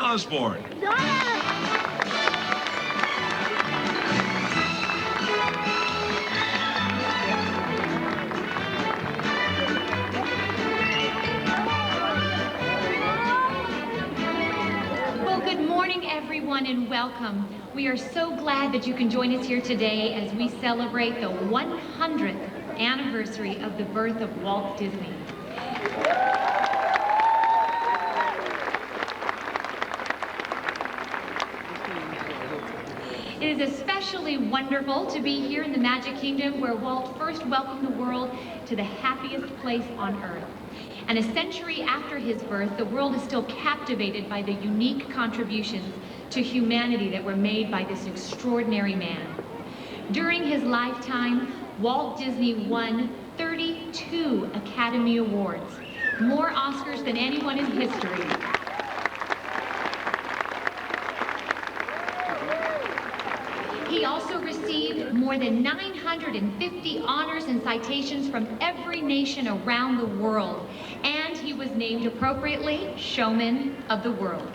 Osborne. Well, good morning, everyone, and welcome. We are so glad that you can join us here today as we celebrate the 100th anniversary of the birth of Walt Disney. It is especially wonderful to be here in the Magic Kingdom where Walt first welcomed the world to the happiest place on earth. And a century after his birth, the world is still captivated by the unique contributions to humanity that were made by this extraordinary man. During his lifetime, Walt Disney won 32 Academy Awards, more Oscars than anyone in history. He also received more than 950 honors and citations from every nation around the world, and he was named appropriately Showman of the World.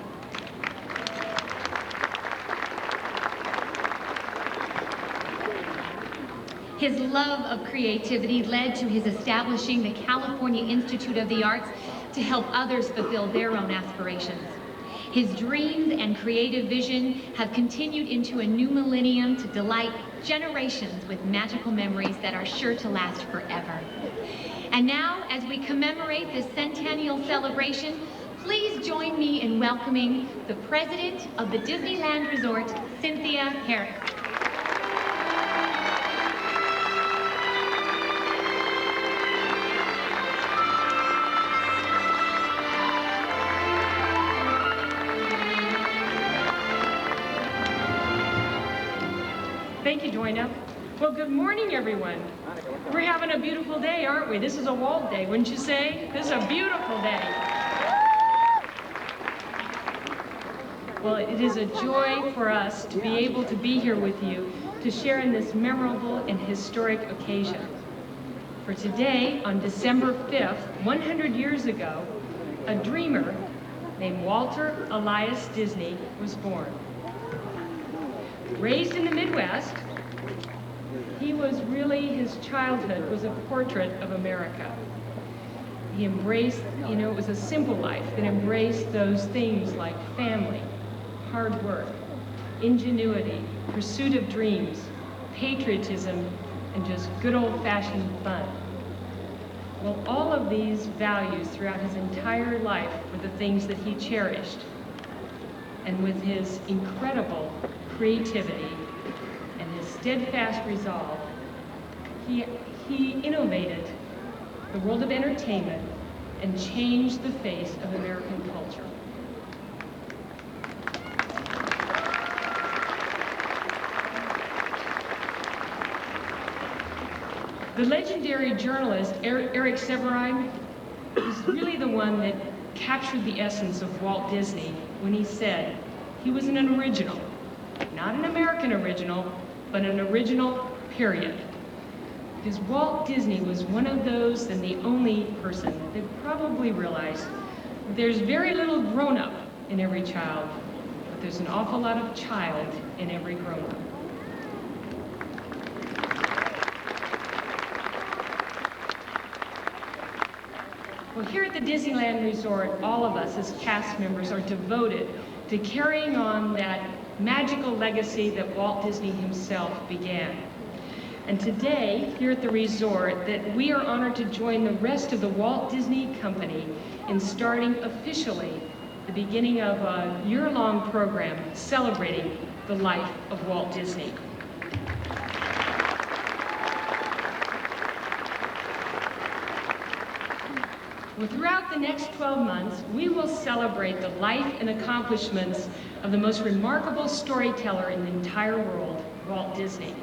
His love of creativity led to his establishing the California Institute of the Arts to help others fulfill their own aspirations. His dreams and creative vision have continued into a new millennium to delight generations with magical memories that are sure to last forever. And now, as we commemorate this centennial celebration, please join me in welcoming the president of the Disneyland Resort, Cynthia Harris. Thank you, Joyna. Well, good morning, everyone. We're having a beautiful day, aren't we? This is a Walt Day, wouldn't you say? This is a beautiful day. Well, it is a joy for us to be able to be here with you to share in this memorable and historic occasion. For today, on December 5th, 100 years ago, a dreamer named Walter Elias Disney was born. Raised in the Midwest, his childhood was a portrait of America. He embraced, it was a simple life that embraced those things like family, hard work, ingenuity, pursuit of dreams, patriotism, and just good old-fashioned fun. Well, all of these values throughout his entire life were the things that he cherished. And with his incredible creativity and his steadfast resolve, he innovated the world of entertainment and changed the face of American culture. The legendary journalist Eric Severine is really the one that captured the essence of Walt Disney when he said he was an original. Not an American original, but an original, period. Because Walt Disney was one of those and the only person that probably realized there's very little grown-up in every child, but there's an awful lot of child in every grown-up. Well, here at the Disneyland Resort, all of us as cast members are devoted to carrying on that magical legacy that Walt Disney himself began. And today, here at the resort, that we are honored to join the rest of the Walt Disney Company in starting officially the beginning of a year-long program celebrating the life of Walt Disney. Well, throughout the next 12 months, we will celebrate the life and accomplishments of the most remarkable storyteller in the entire world, Walt Disney.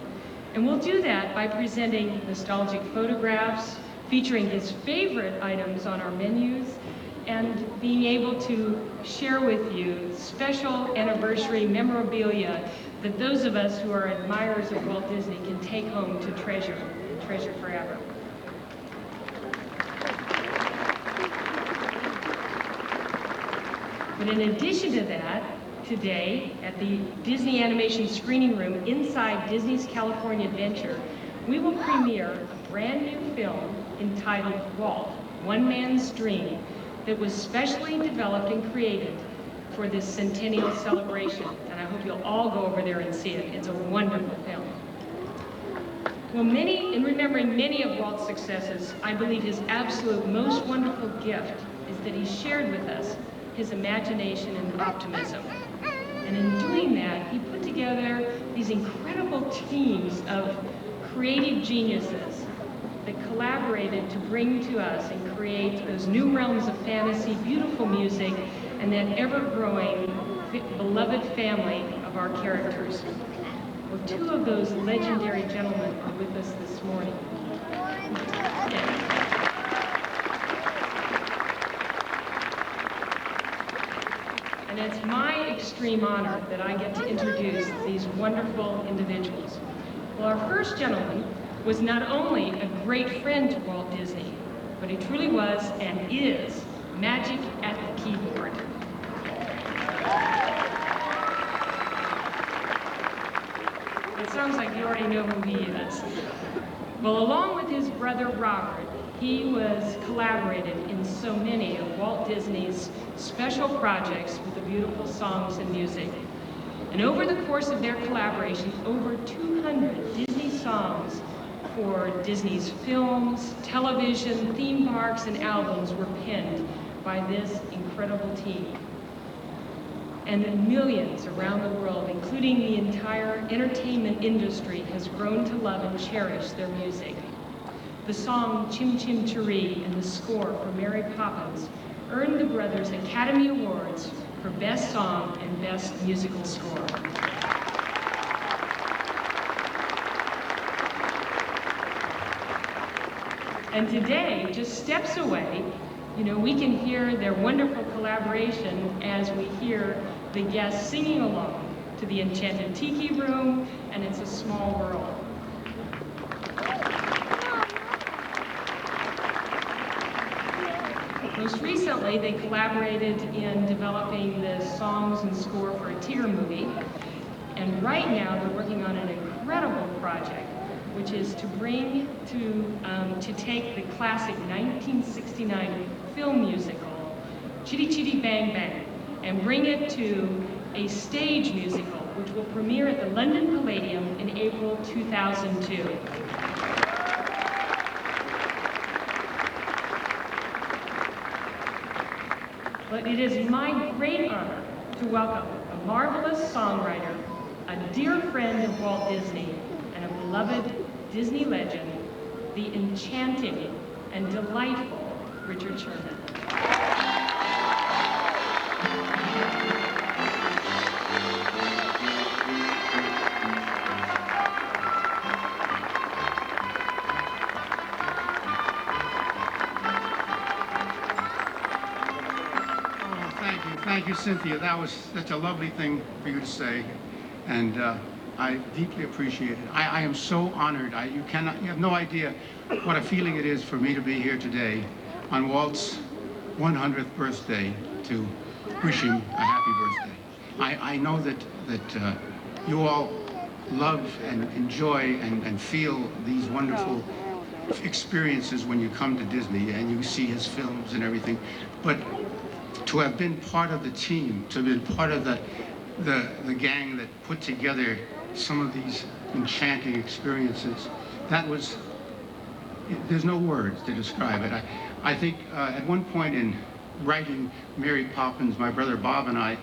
And we'll do that by presenting nostalgic photographs, featuring his favorite items on our menus, and being able to share with you special anniversary memorabilia that those of us who are admirers of Walt Disney can take home to treasure forever. But in addition to that, today at the Disney Animation Screening Room inside Disney's California Adventure, we will premiere a brand new film entitled Walt, One Man's Dream, that was specially developed and created for this centennial celebration. And I hope you'll all go over there and see it. It's a wonderful film. Well, in remembering many of Walt's successes, I believe his absolute most wonderful gift is that he shared with us his imagination and optimism. And in doing that, he put together these incredible teams of creative geniuses that collaborated to bring to us and create those new realms of fantasy, beautiful music, and that ever-growing, beloved family of our characters. Well, two of those legendary gentlemen are with us this morning. And it's my extreme honor that I get to introduce these wonderful individuals. Well, our first gentleman was not only a great friend to Walt Disney, but he truly was and is magic at the keyboard. It sounds like you already know who he is. Well, along with his brother Robert, he was collaborated in so many of Walt Disney's special projects with the beautiful songs and music. And over the course of their collaboration, over 200 Disney songs for Disney's films, television, theme parks, and albums were penned by this incredible team. And millions around the world, including the entire entertainment industry, has grown to love and cherish their music. The song Chim Chim Cheree and the score for Mary Poppins earned the brothers Academy Awards for Best Song and Best Musical Score. And today, just steps away, we can hear their wonderful collaboration as we hear the guests singing along to the Enchanted Tiki Room and It's a Small World. Most recently, they collaborated in developing the songs and score for a Tigger movie. And right now, they're working on an incredible project, which is to bring to take the classic 1969 film musical, Chitty Chitty Bang Bang, and bring it to a stage musical, which will premiere at the London Palladium in April 2002. But it is my great honor to welcome a marvelous songwriter, a dear friend of Walt Disney, and a beloved Disney legend, the enchanting and delightful Richard Sherman. Thank you, Cynthia. That was such a lovely thing for you to say, and I deeply appreciate it. I am so honored. You have no idea what a feeling it is for me to be here today on Walt's 100th birthday to wish him a happy birthday. I know that you all love and enjoy and feel these wonderful experiences when you come to Disney and you see his films and everything, but to have been part of the team, to have been part of the gang that put together some of these enchanting experiences, there's no words to describe it. I think at one point in writing Mary Poppins, my brother Bob and I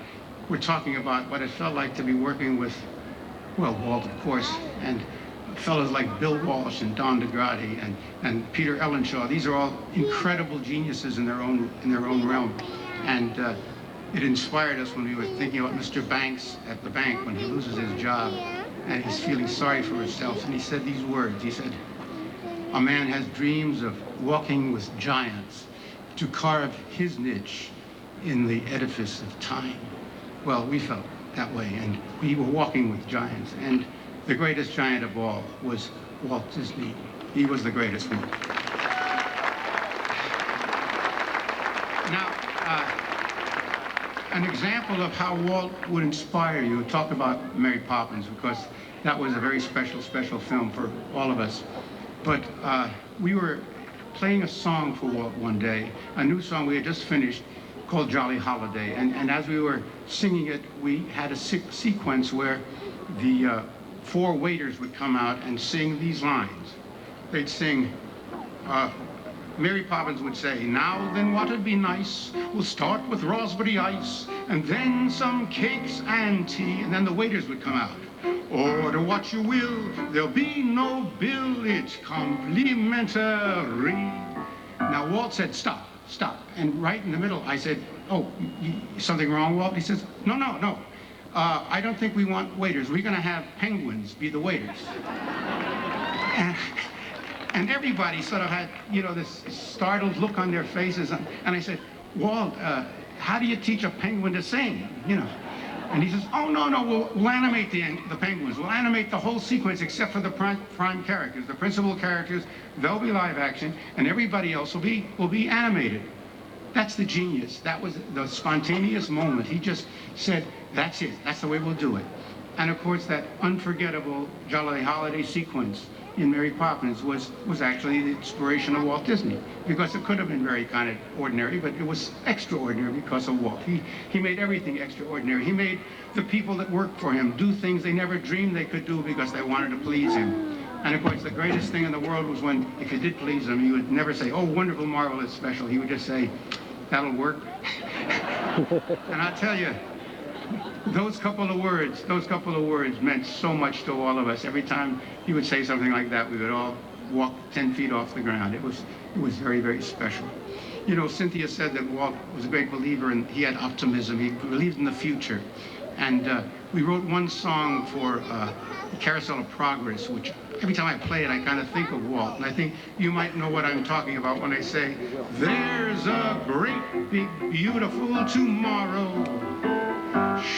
were talking about what it felt like to be working with, well, Walt, of course, and fellows like Bill Walsh and Don DeGrady and Peter Ellenshaw. These are all incredible geniuses in their own realm. And it inspired us when we were thinking about Mr. Banks at the bank when he loses his job and he's feeling sorry for himself. And he said these words. He said, "A man has dreams of walking with giants to carve his niche in the edifice of time." Well, we felt that way, and we were walking with giants. And the greatest giant of all was Walt Disney. He was the greatest one. Now, an example of how Walt would inspire you. Talk about Mary Poppins, because that was a very special, special film for all of us. But we were playing a song for Walt one day, a new song we had just finished called Jolly Holiday. And as we were singing it, we had a sequence where the 4 waiters would come out and sing these lines. They'd sing, Mary Poppins would say, "Now then what'd be nice? We'll start with raspberry ice, and then some cakes and tea." And then the waiters would come out. "Order what you will, there'll be no bill, it's complimentary." Now Walt said, "Stop, stop." And right in the middle, I said, "Oh, something wrong, Walt?" He says, "No, no, no. I don't think we want waiters. We're going to have penguins be the waiters." And everybody sort of had, you know, this startled look on their faces. And I said, "Walt, how do you teach a penguin to sing, you know?" And he says, "Oh, no, no, we'll animate the penguins. We'll animate the whole sequence except for the prime characters. The principal characters, they'll be live action, and everybody else will be animated." That's the genius. That was the spontaneous moment. He just said, "That's it. That's the way we'll do it." And of course, that unforgettable Jolly Holiday sequence in Mary Poppins was actually the inspiration of Walt Disney, because it could have been very kind of ordinary, but it was extraordinary because of Walt. He made everything extraordinary. He made the people that worked for him do things they never dreamed they could do because they wanted to please him. And of course, the greatest thing in the world was when, if you did please him, he would never say, "Oh, wonderful, marvelous, special." He would just say, "That'll work." And I'll tell you, those couple of words meant so much to all of us. Every time he would say something like that, we would all walk 10 feet off the ground. It was very, very special. You know, Cynthia said that Walt was a great believer, and he had optimism. He believed in the future. And we wrote one song for the Carousel of Progress, which every time I play it, I kind of think of Walt. And I think you might know what I'm talking about when I say, "There's a great, big, beautiful tomorrow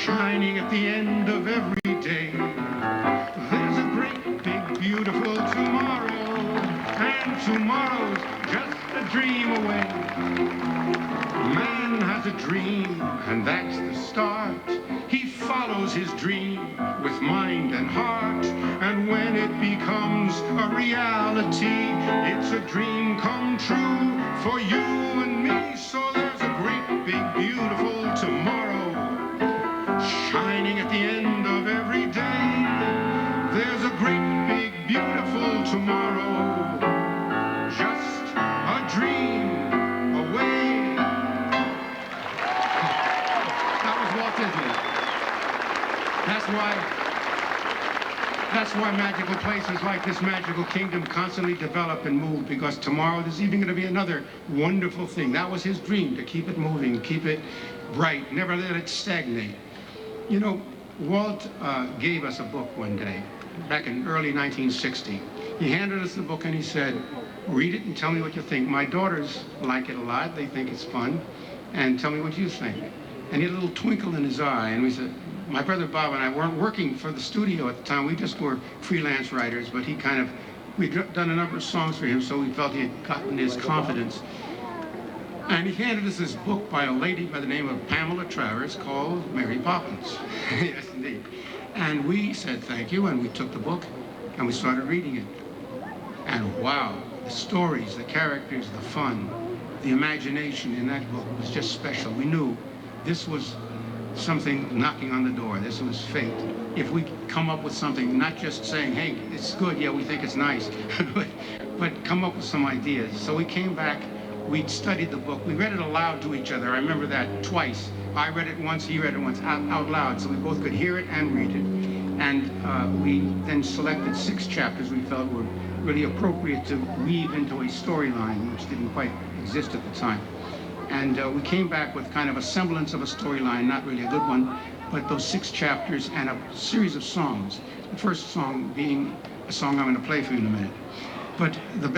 shining at the end of every day. There's a great, big, beautiful tomorrow, and tomorrow's just a dream away. Man has a dream, and that's the start. He follows his dream with mind and heart, and when it becomes a reality, it's a dream come true for you and me. So there's a great, big, beautiful tomorrow shining at the end of every day. There's a great, big, beautiful tomorrow, just a dream away." That was Walt Disney. That's why magical places like this magical kingdom constantly develop and move, because tomorrow there's even going to be another wonderful thing. That was his dream, to keep it moving, keep it bright, never let it stagnate. You know, Walt gave us a book one day, back in early 1960. He handed us the book and he said, "Read it and tell me what you think. My daughters like it a lot. They think it's fun. And tell me what you think." And he had a little twinkle in his eye, and we said, my brother Bob and I weren't working for the studio at the time. We just were freelance writers, but we'd done a number of songs for him, so we felt he had gotten his confidence. And he handed us this book by a lady by the name of Pamela Travers called Mary Poppins. Yes, indeed. And we said thank you, and we took the book, and we started reading it. And wow, the stories, the characters, the fun, the imagination in that book was just special. We knew this was something knocking on the door. This was fate. If we come up with something, not just saying, "Hey, it's good, yeah, we think it's nice," but come up with some ideas. So we came back, we studied the book, we read it aloud to each other. I remember that twice. I read it once, he read it once, out loud, so we both could hear it and read it. And we then selected 6 chapters we felt were really appropriate to weave into a storyline, which didn't quite exist at the time. And we came back with kind of a semblance of a storyline, not really a good one, but those 6 chapters and a series of songs. The first song being a song I'm going to play for you in a minute. But the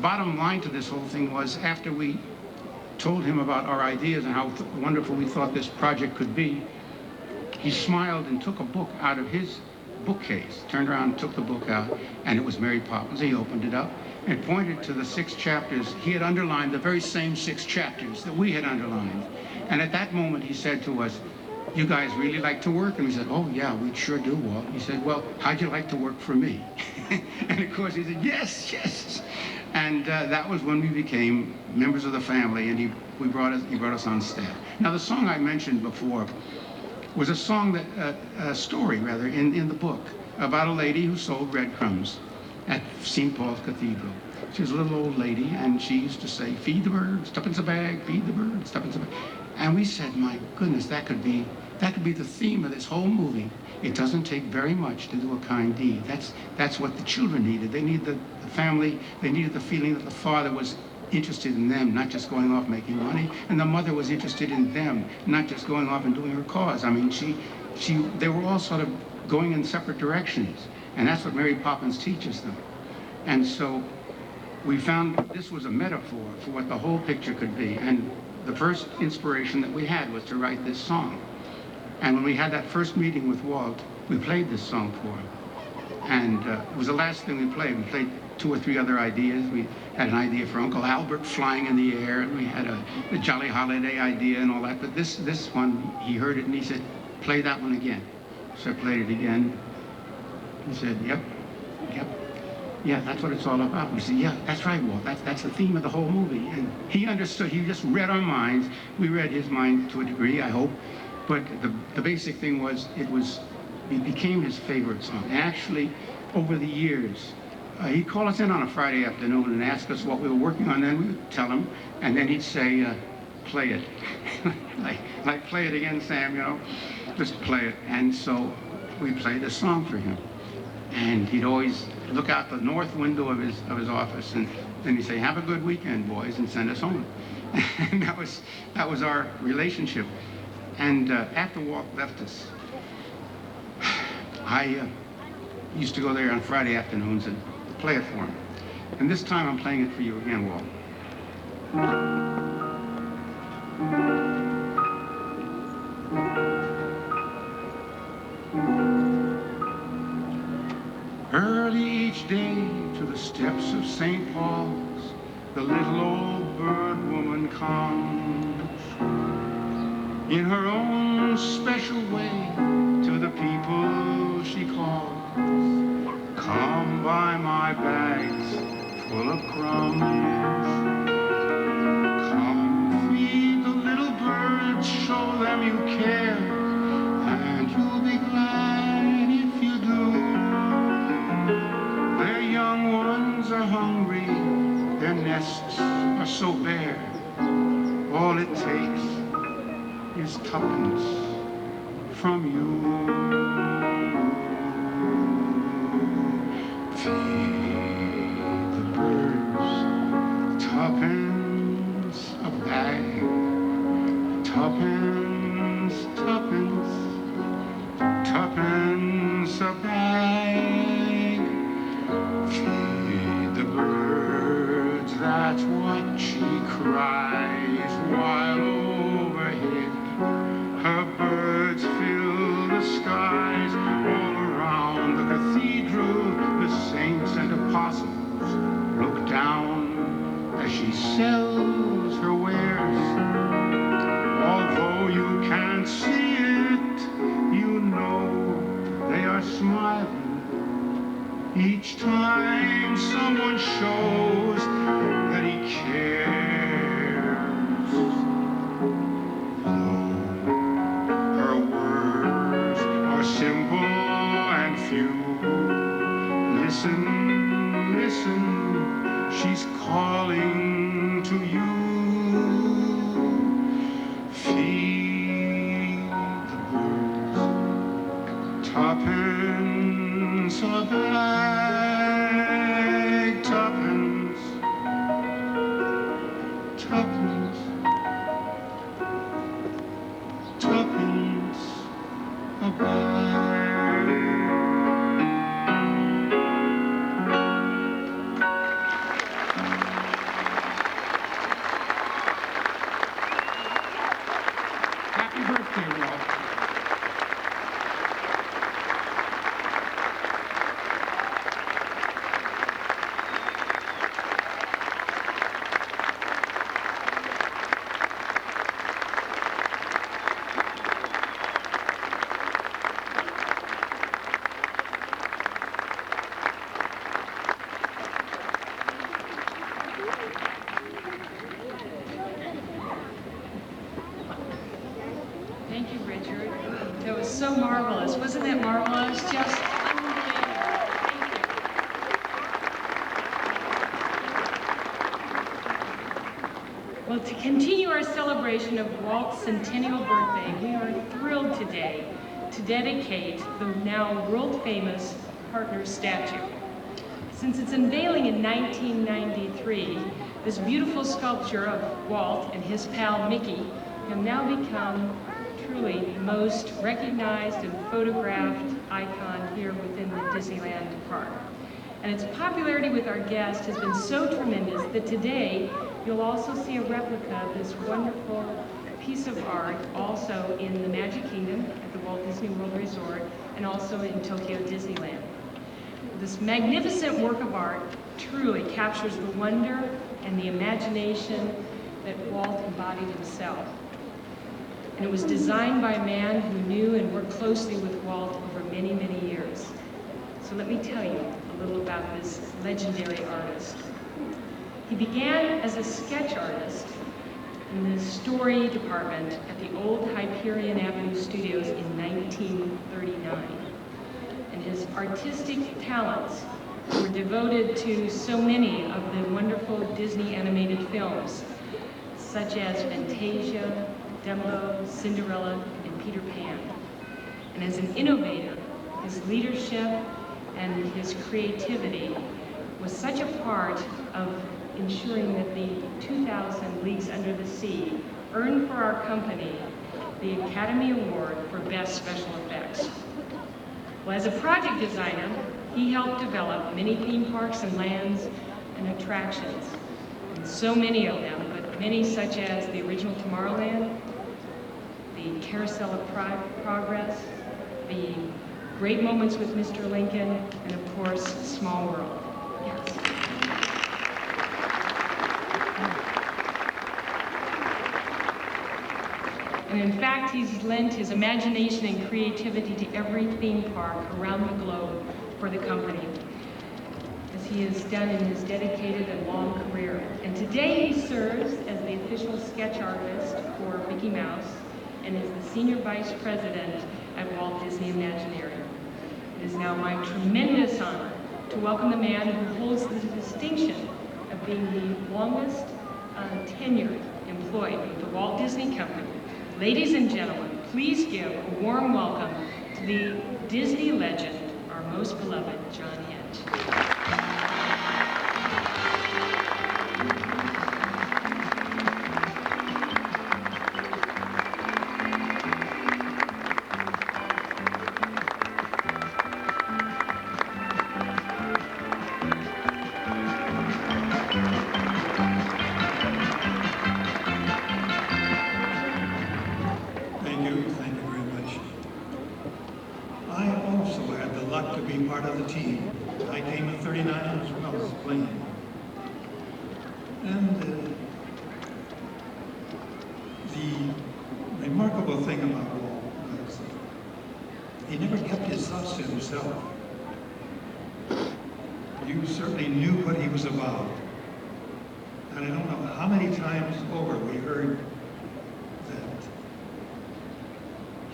bottom line to this whole thing was, after we told him about our ideas and how wonderful we thought this project could be, he smiled and took a book out of his bookcase, turned around and took the book out, and it was Mary Poppins. He opened it up, and pointed to the 6 chapters. He had underlined the very same 6 chapters that we had underlined. And at that moment, he said to us, "You guys really like to work?" And we said, "Oh, yeah, we sure do, Walt." He said, "Well, how'd you like to work for me?" And of course, he said, "Yes, yes." And that was when we became members of the family, and he brought us on staff. Now, the song I mentioned before was a song that, a story rather, in the book about a lady who sold breadcrumbs at St. Paul's Cathedral. She was a little old lady, and she used to say, "Feed the birds, tuppence a bag, feed the birds, tuppence a bag." And we said, my goodness, that could be the theme of this whole movie. It doesn't take very much to do a kind deed. That's what the children needed. They needed the family, they needed the feeling that the father was interested in them, not just going off making money, and the mother was interested in them, not just going off and doing her cause. I mean, they were all sort of going in separate directions, and that's what Mary Poppins teaches them. And so we found this was a metaphor for what the whole picture could be, and the first inspiration that we had was to write this song. And when we had that first meeting with Walt, we played this song for him. And it was the last thing we played. We played 2 or 3 other ideas. We had an idea for Uncle Albert flying in the air, and we had a Jolly Holiday idea and all that. But this one, he heard it and he said, "Play that one again." So I played it again. He said, "Yep, yep. Yeah, that's what it's all about." We said, "Yeah, that's right, Walt. That's the theme of the whole movie." And he understood. He just read our minds. We read his mind to a degree, I hope. But the basic thing was, it became his favorite song. And actually, over the years, he'd call us in on a Friday afternoon and ask us what we were working on. Then we would tell him, and then he'd say, "Play it." like, "Play it again, Sam, you know. Just play it." And so we played this song for him. And he'd always look out the north window of his office, and then he'd say, "Have a good weekend, boys," and send us home. And that was our relationship. And after Walt left us, I used to go there on Friday afternoons and play it for him. And this time I'm playing it for you again, Walt. Early each day to the steps of St. Paul's, the little old bird woman comes. In her own special way, to the people she calls, "Come buy my bags full of crumbs. Come feed the little birds, show them you care, and you'll be glad if you do. Their young ones are hungry, their nests are so bare. All it takes is tuppence from you. Feed the birds, tuppence a bag, tuppence, tuppence, tuppence a bag. Feed the birds, that's what she cries, while overhead her birds fill the skies. All around the cathedral, the saints and apostles look down as she sells her wares. Although you can't see it, you know they are smiling each time someone shows that he cares. Her words are simple and few. Listen, listen, she's calling to you. Feed the birds, tuppence a bag, tuppence, tuppence, tuppence a bag. Happy birthday, Walt. That was so marvelous. Wasn't that marvelous? Just unbelievable. Thank you. Well, to continue our celebration of Walt's centennial birthday, we are thrilled today to dedicate the now world-famous Partner statue. Since its unveiling in 1993, this beautiful sculpture of Walt and his pal Mickey have now become truly the most recognized and photographed icon here within the Disneyland park. And its popularity with our guests has been so tremendous that today you'll also see a replica of this wonderful piece of art also in the Magic Kingdom at the Walt Disney World Resort and also in Tokyo Disneyland. This magnificent work of art truly captures the wonder and the imagination that Walt embodied himself. And it was designed by a man who knew and worked closely with Walt over many, many years. So let me tell you a little about this legendary artist. He began as a sketch artist in the story department at the old Hyperion Avenue Studios in 1939. And his artistic talents were devoted to so many of the wonderful Disney animated films, such as Fantasia, Dumbo, Cinderella, and Peter Pan. And as an innovator, his leadership and his creativity was such a part of ensuring that the 2000 Leagues Under the Sea earned for our company the Academy Award for Best Special Effects. Well, as a project designer, he helped develop many theme parks and lands and attractions. And so many of them, but many such as the original Tomorrowland, the Carousel of Progress, the Great Moments with Mr. Lincoln, and of course, Small World. Yes. And in fact, he's lent his imagination and creativity to every theme park around the globe for the company, as he has done in his dedicated and long career. And today he serves as the official sketch artist for Mickey Mouse and is the senior vice president at Walt Disney Imagineering. It is now my tremendous honor to welcome the man who holds the distinction of being the longest tenured employee with the Walt Disney Company. Ladies and gentlemen, please give a warm welcome to the Disney legend, our most beloved John Hint. Thank you very much. I also had the luck to be part of the team. I came in '39 as well as playing. And the remarkable thing about Walt was he never kept his thoughts to himself. You certainly knew what he was about. And I don't know how many times over we heard that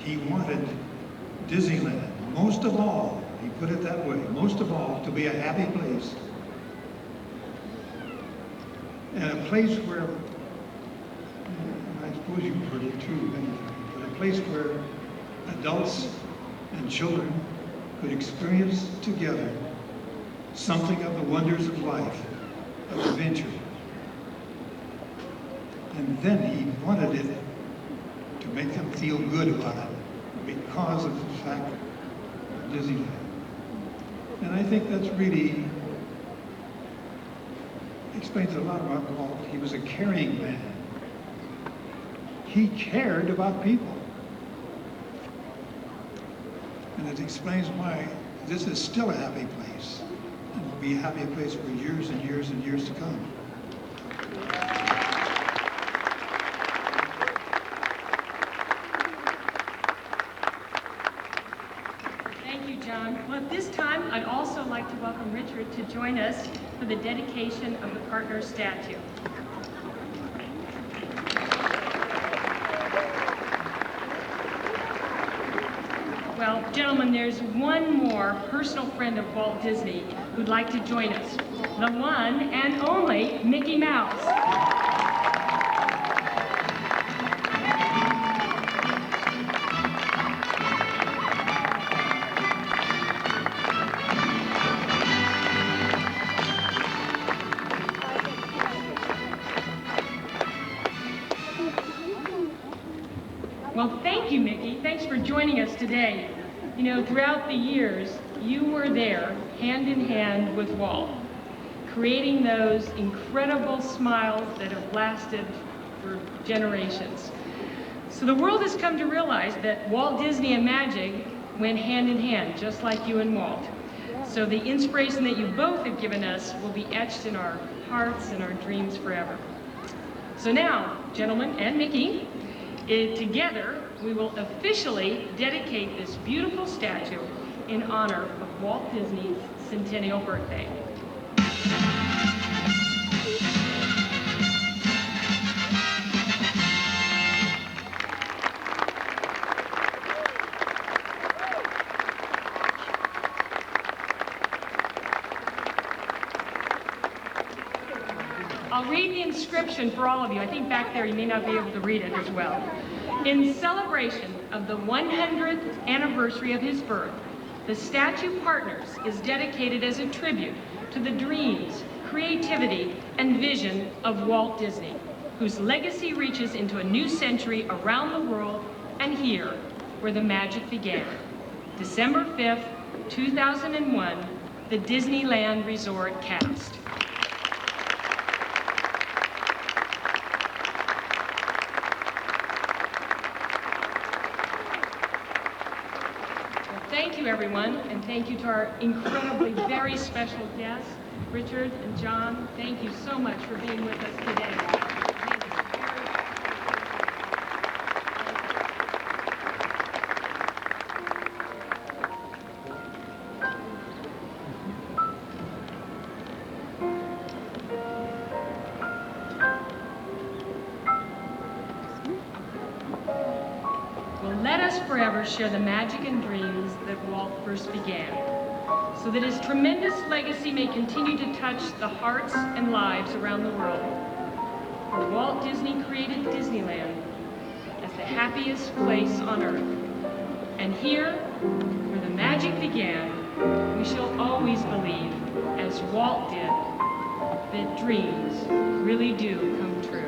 he wanted Disneyland, most of all, he put it that way, most of all, to be a happy place. And a place where, I suppose you've heard it too many times, but a place where adults and children could experience together something of the wonders of life, of adventure. And then he wanted it to make them feel good about it because of the fact of Disneyland. And I think that's really explains a lot about Walt. He was a caring man. He cared about people. And it explains why this is still a happy place and will be a happy place for years and years and years to come. Well, at this time, I'd also like to welcome Richard to join us for the dedication of the Partner statue. Well, gentlemen, there's one more personal friend of Walt Disney who'd like to join us. The one and only Mickey Mouse. Well, thank you, Mickey. Thanks for joining us today. You know, throughout the years, you were there, hand in hand with Walt, creating those incredible smiles that have lasted for generations. So the world has come to realize that Walt Disney and magic went hand in hand, just like you and Walt. So the inspiration that you both have given us will be etched in our hearts and our dreams forever. So now, gentlemen and Mickey, together we will officially dedicate this beautiful statue in honor of Walt Disney's centennial birthday. I'll read the inscription for all of you. I think back there you may not be able to read it as well. In celebration of the 100th anniversary of his birth, the Statue Partners is dedicated as a tribute to the dreams, creativity, and vision of Walt Disney, whose legacy reaches into a new century around the world and here, where the magic began. December 5th, 2001, the Disneyland Resort cast. Thank you, everyone, and thank you to our incredibly very special guests, Richard and John. Thank you so much for being with us today. Thank you. Well, let us forever share the magic and dreams that Walt first began, so that his tremendous legacy may continue to touch the hearts and lives around the world. For Walt Disney created Disneyland as the happiest place on earth. And here, where the magic began, we shall always believe, as Walt did, that dreams really do come true.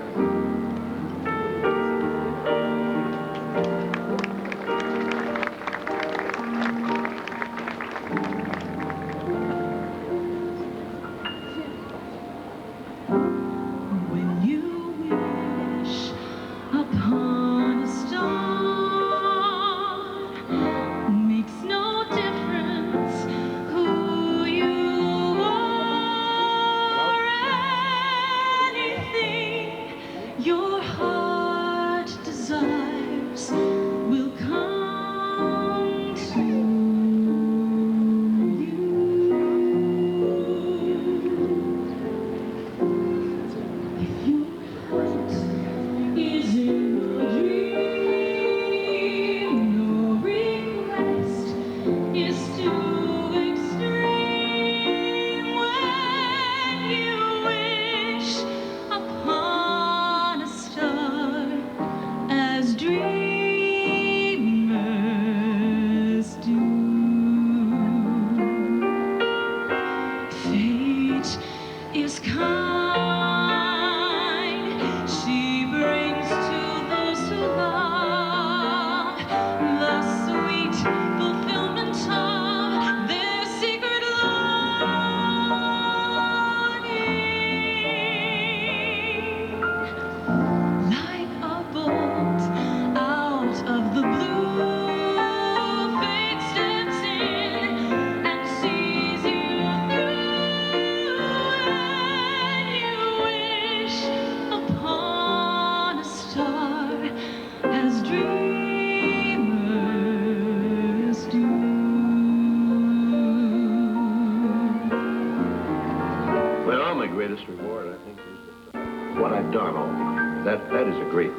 Reward, I think, is what I've done. That is a great